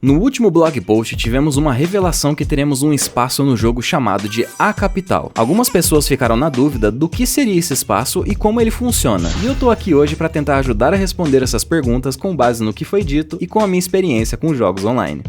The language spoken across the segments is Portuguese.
No último blog post tivemos uma revelação que teremos um espaço no jogo chamado de A Capital. Algumas pessoas ficaram na dúvida do que seria esse espaço e como ele funciona, e eu tô aqui hoje para tentar ajudar a responder essas perguntas com base no que foi dito e com a minha experiência com jogos online.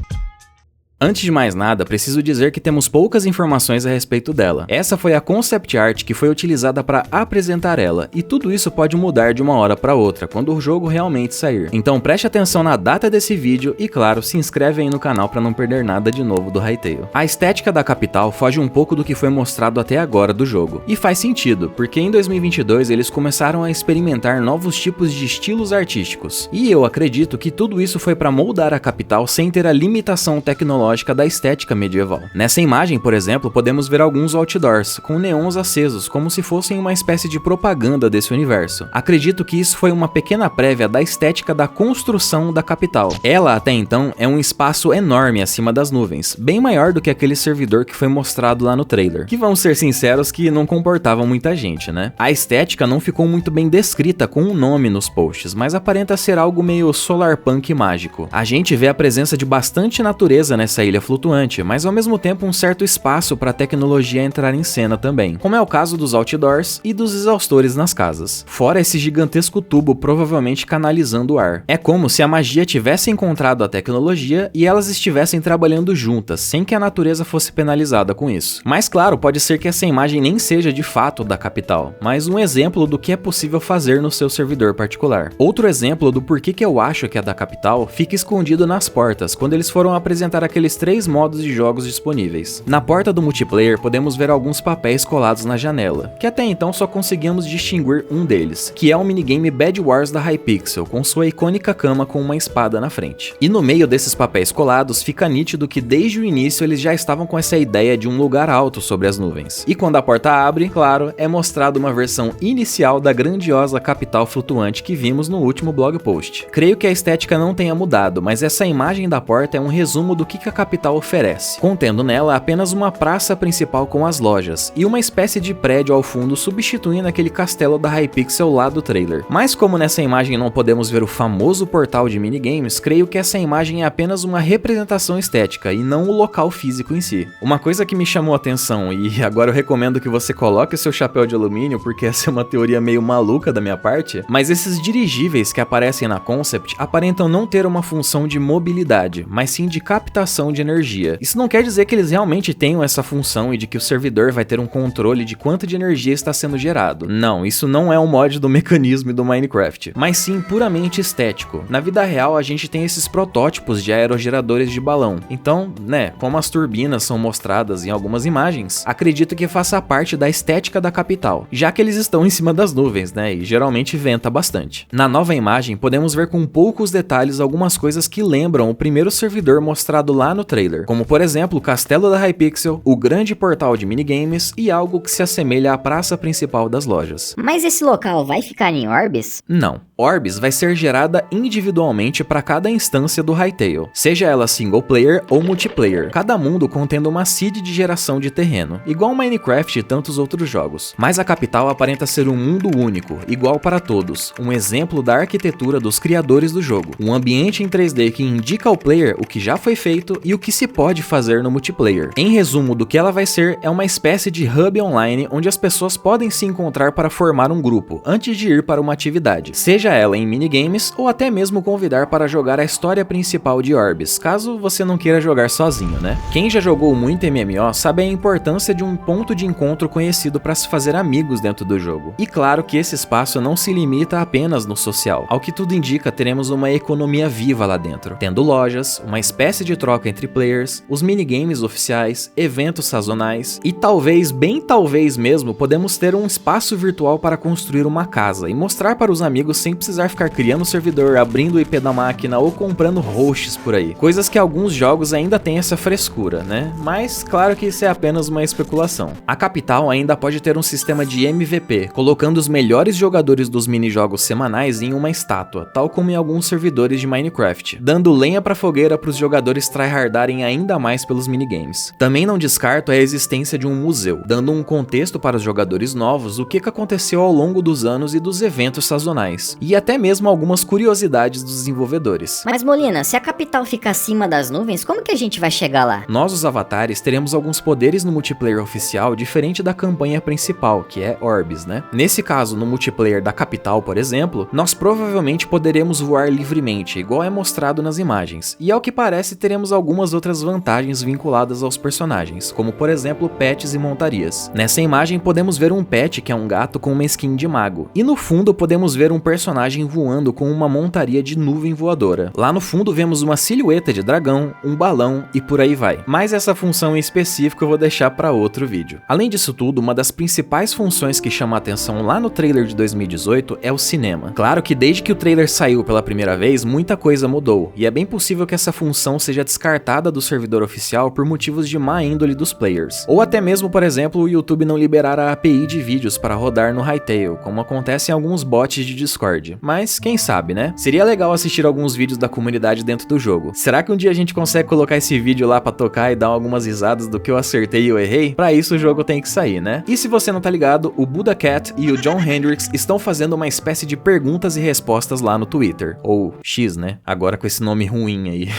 Antes de mais nada, preciso dizer que temos poucas informações a respeito dela. Essa foi a concept art que foi utilizada para apresentar ela, e tudo isso pode mudar de uma hora para outra, quando o jogo realmente sair. Então preste atenção na data desse vídeo e, claro, se inscreve aí no canal para não perder nada de novo do Hytale. A estética da capital foge um pouco do que foi mostrado até agora do jogo. E faz sentido, porque em 2022 eles começaram a experimentar novos tipos de estilos artísticos. E eu acredito que tudo isso foi para moldar a capital sem ter a limitação tecnológica da estética medieval. Nessa imagem, por exemplo, podemos ver alguns outdoors, com neons acesos, como se fossem uma espécie de propaganda desse universo. Acredito que isso foi uma pequena prévia da estética da construção da capital. Ela, até então, é um espaço enorme acima das nuvens, bem maior do que aquele servidor que foi mostrado lá no trailer, que vamos ser sinceros que não comportava muita gente, né? A estética não ficou muito bem descrita com um nome nos posts, mas aparenta ser algo meio solarpunk mágico. A gente vê a presença de bastante natureza nessa ilha flutuante, mas ao mesmo tempo um certo espaço para a tecnologia entrar em cena também, como é o caso dos outdoors e dos exaustores nas casas. Fora esse gigantesco tubo provavelmente canalizando o ar. É como se a magia tivesse encontrado a tecnologia e elas estivessem trabalhando juntas, sem que a natureza fosse penalizada com isso. Mas claro, pode ser que essa imagem nem seja de fato da capital, mas um exemplo do que é possível fazer no seu servidor particular. Outro exemplo do porquê que eu acho que é da capital fica escondido nas portas, quando eles foram apresentar aqueles 3 modos de jogos disponíveis. Na porta do multiplayer podemos ver alguns papéis colados na janela, que até então só conseguíamos distinguir um deles, que é o minigame Bed Wars da Hypixel, com sua icônica cama com uma espada na frente. E no meio desses papéis colados fica nítido que desde o início eles já estavam com essa ideia de um lugar alto sobre as nuvens. E quando a porta abre, claro, é mostrado uma versão inicial da grandiosa capital flutuante que vimos no último blog post. Creio que a estética não tenha mudado, mas essa imagem da porta é um resumo do que a capital oferece, contendo nela apenas uma praça principal com as lojas, e uma espécie de prédio ao fundo substituindo aquele castelo da Hypixel lá do trailer. Mas como nessa imagem não podemos ver o famoso portal de minigames, creio que essa imagem é apenas uma representação estética e não o local físico em si. Uma coisa que me chamou a atenção, e agora eu recomendo que você coloque o seu chapéu de alumínio, porque essa é uma teoria meio maluca da minha parte, mas esses dirigíveis que aparecem na concept aparentam não ter uma função de mobilidade, mas sim de captação de energia. Isso não quer dizer que eles realmente tenham essa função e de que o servidor vai ter um controle de quanto de energia está sendo gerado. Não, isso não é um mod do mecanismo do Minecraft, mas sim puramente estético. Na vida real a gente tem esses protótipos de aerogeradores de balão, então, como as turbinas são mostradas em algumas imagens, acredito que faça parte da estética da capital, já que eles estão em cima das nuvens, e geralmente venta bastante. Na nova imagem podemos ver com poucos detalhes algumas coisas que lembram o primeiro servidor mostrado lá no trailer, como por exemplo o castelo da Hypixel, o grande portal de minigames e algo que se assemelha à praça principal das lojas. Mas esse local vai ficar em Orbis? Não. Orbis vai ser gerada individualmente para cada instância do Hytale, seja ela single player ou multiplayer, cada mundo contendo uma seed de geração de terreno, igual Minecraft e tantos outros jogos. Mas a capital aparenta ser um mundo único, igual para todos, um exemplo da arquitetura dos criadores do jogo, um ambiente em 3D que indica ao player o que já foi feito e o que se pode fazer no multiplayer. Em resumo do que ela vai ser, é uma espécie de hub online onde as pessoas podem se encontrar para formar um grupo, antes de ir para uma atividade, seja ela em minigames ou até mesmo convidar para jogar a história principal de Orbis, caso você não queira jogar sozinho, Quem já jogou muito MMO sabe a importância de um ponto de encontro conhecido para se fazer amigos dentro do jogo. E claro que esse espaço não se limita apenas no social, ao que tudo indica teremos uma economia viva lá dentro, tendo lojas, uma espécie de troca entre players, os minigames oficiais, eventos sazonais e talvez, bem talvez mesmo, podemos ter um espaço virtual para construir uma casa e mostrar para os amigos sem precisar ficar criando servidor, abrindo o IP da máquina ou comprando hosts por aí. Coisas que alguns jogos ainda têm essa frescura, Mas claro que isso é apenas uma especulação. A capital ainda pode ter um sistema de MVP, colocando os melhores jogadores dos minijogos semanais em uma estátua, tal como em alguns servidores de Minecraft, dando lenha pra fogueira para os jogadores tryhard hardarem ainda mais pelos minigames. Também não descarto a existência de um museu, dando um contexto para os jogadores novos o que aconteceu ao longo dos anos e dos eventos sazonais, e até mesmo algumas curiosidades dos desenvolvedores. Mas Molina, se a capital fica acima das nuvens, como que a gente vai chegar lá? Nós, os avatares, teremos alguns poderes no multiplayer oficial diferente da campanha principal, que é Orbs, né? Nesse caso, no multiplayer da capital, por exemplo, nós provavelmente poderemos voar livremente, igual é mostrado nas imagens, e ao que parece teremos algumas outras vantagens vinculadas aos personagens, como por exemplo pets e montarias. Nessa imagem podemos ver um pet que é um gato com uma skin de mago, e no fundo podemos ver um personagem voando com uma montaria de nuvem voadora. Lá no fundo vemos uma silhueta de dragão, um balão e por aí vai. Mas essa função em específico eu vou deixar para outro vídeo. Além disso tudo, uma das principais funções que chama a atenção lá no trailer de 2018 é o cinema. Claro que desde que o trailer saiu pela primeira vez, muita coisa mudou, e é bem possível que essa função seja descartada do servidor oficial por motivos de má índole dos players. Ou até mesmo, por exemplo, o YouTube não liberar a API de vídeos para rodar no Hytale, como acontece em alguns bots de Discord. Mas quem sabe, né? Seria legal assistir alguns vídeos da comunidade dentro do jogo. Será que um dia a gente consegue colocar esse vídeo lá pra tocar e dar algumas risadas do que eu acertei e eu errei? Pra isso o jogo tem que sair, né? E se você não tá ligado, o Buddha Cat e o John Hendricks estão fazendo uma espécie de perguntas e respostas lá no Twitter. Ou X, né? Agora com esse nome ruim aí.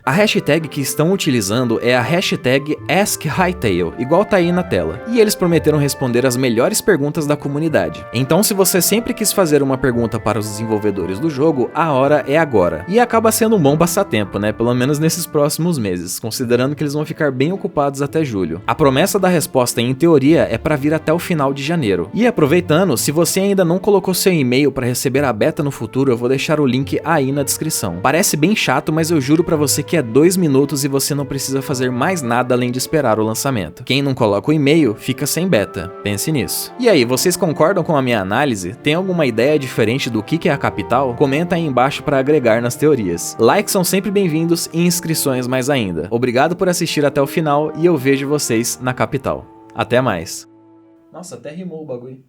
A hashtag que estão utilizando é a hashtag AskHytale, igual tá aí na tela. E eles prometeram responder as melhores perguntas da comunidade. Então se você sempre quis fazer uma pergunta para os desenvolvedores do jogo, a hora é agora. E acaba sendo um bom passatempo, né? Pelo menos nesses próximos meses, considerando que eles vão ficar bem ocupados até julho. A promessa da resposta, em teoria, é para vir até o final de janeiro. E aproveitando, se você ainda não colocou seu e-mail para receber a beta no futuro, eu vou deixar o link aí na descrição. Parece bem chato, mas eu juro pra você que é 2 minutos e você não precisa fazer mais nada além de esperar o lançamento. Quem não coloca o e-mail, fica sem beta. Pense nisso. E aí, vocês concordam com a minha análise? Tem alguma ideia diferente do que é a capital? Comenta aí embaixo para agregar nas teorias. Likes são sempre bem-vindos e inscrições mais ainda. Obrigado por assistir até o final e eu vejo vocês na capital. Até mais. Nossa, até rimou o bagulho.